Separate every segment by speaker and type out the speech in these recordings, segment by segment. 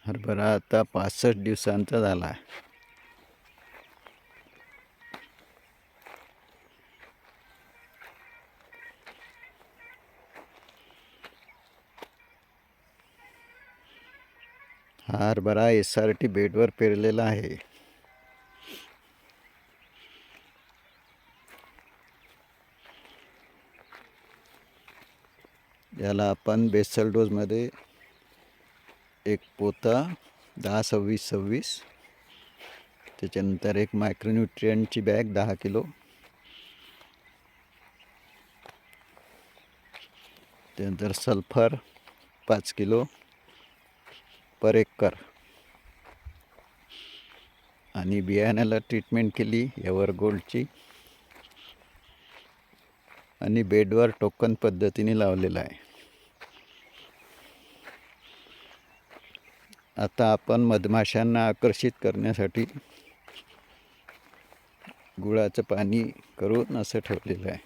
Speaker 1: हरभरा आता 65 दिवसांचा झाला आहे. हा हरभरा SRT बेडवर पेरलेला आहे. याला आपण बेसल डोजमध्ये एक पोता 10-26-26, त्याच्यानंतर एक मायक्रोन्यूट्रियंटची बॅग 10 किलो, त्यानंतर सल्फर 5 किलो पर एकर, आणि बियाण्याला ट्रीटमेंट केली एव्हर गोल्डची, आणि बेडवर टोकन पद्धतीने लावलेला आहे. आता आपण मधमाशांना आकर्षित करण्यासाठी गुळाचं पाणी करून असं ठेवलेलं आहे.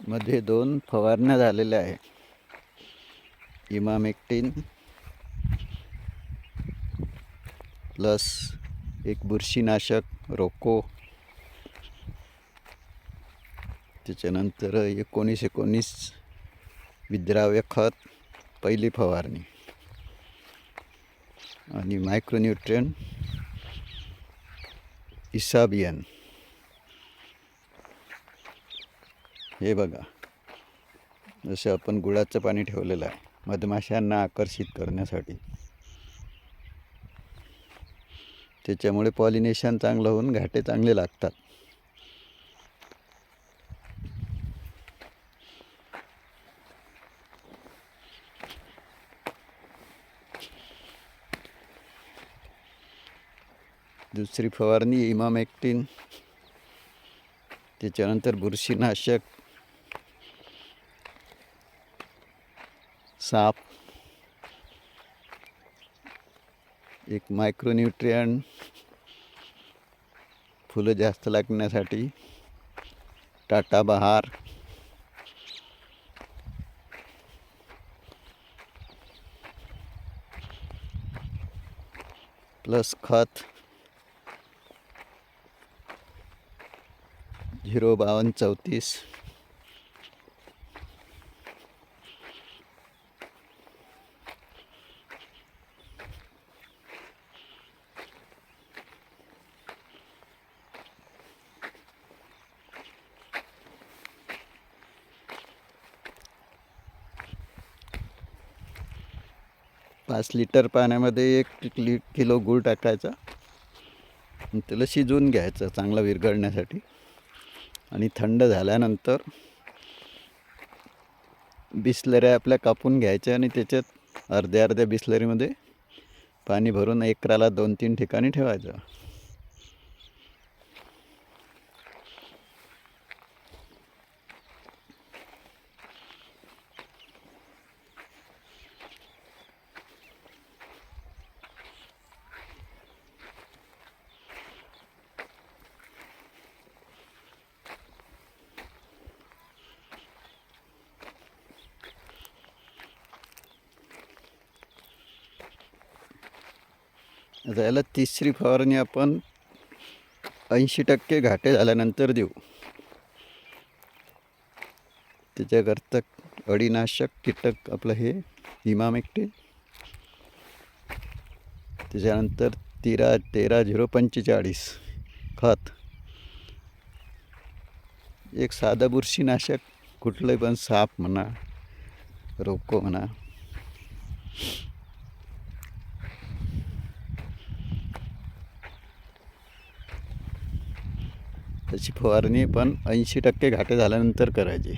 Speaker 1: मध्ये 2 फवारण्या झालेल्या आहे. इमामेक्टिन प्लस एक बुरशीनाशक रोको, त्याच्यानंतर 19-19 विद्राव्य खत पहिली फवारणी, आणि मायक्रोन्यूट्रियन इसाबियन. हे बघा, जसं आपण गुळाचं पाणी ठेवलेलं आहे मधमाशांना आकर्षित करण्यासाठी. त्याच्यामुळे पॉलिनेशन चांगलं होऊन घाटे चांगले लागतात. दुसरी फवारणी इमामेक्टिन, त्याच्यानंतर बुरशीनाशक, साप, एक मायक्रोन्यूट्रियन फुलं जास्त लागण्यासाठी टाटा बहार, प्लस खत 05234. पाच लिटर पाण्यामध्ये 1 किलो गूळ टाकायचा, त्याला शिजवून घ्यायचं चांगला विरघळण्यासाठी, आणि थंड झाल्यानंतर बिसलऱ्या आपल्या कापून घ्यायच्या, आणि त्याच्यात अर्ध्या बिसलरीमध्ये पाणी भरून एकराला 2-3 ठिकाणी ठेवायचं. आता याला तिसरी फवारणी आपण 80% घाटे झाल्यानंतर देऊ. त्याच्याकरता अळीनाशक कीटक आपलं हे इमामेक्टिन, त्याच्यानंतर 13-045 खत, एक साधं बुरशीनाशक कुठलंही पण, साप म्हणा, रोको म्हणा, त्याची फवारणी पण 80% घाटे झाल्यानंतर करायची.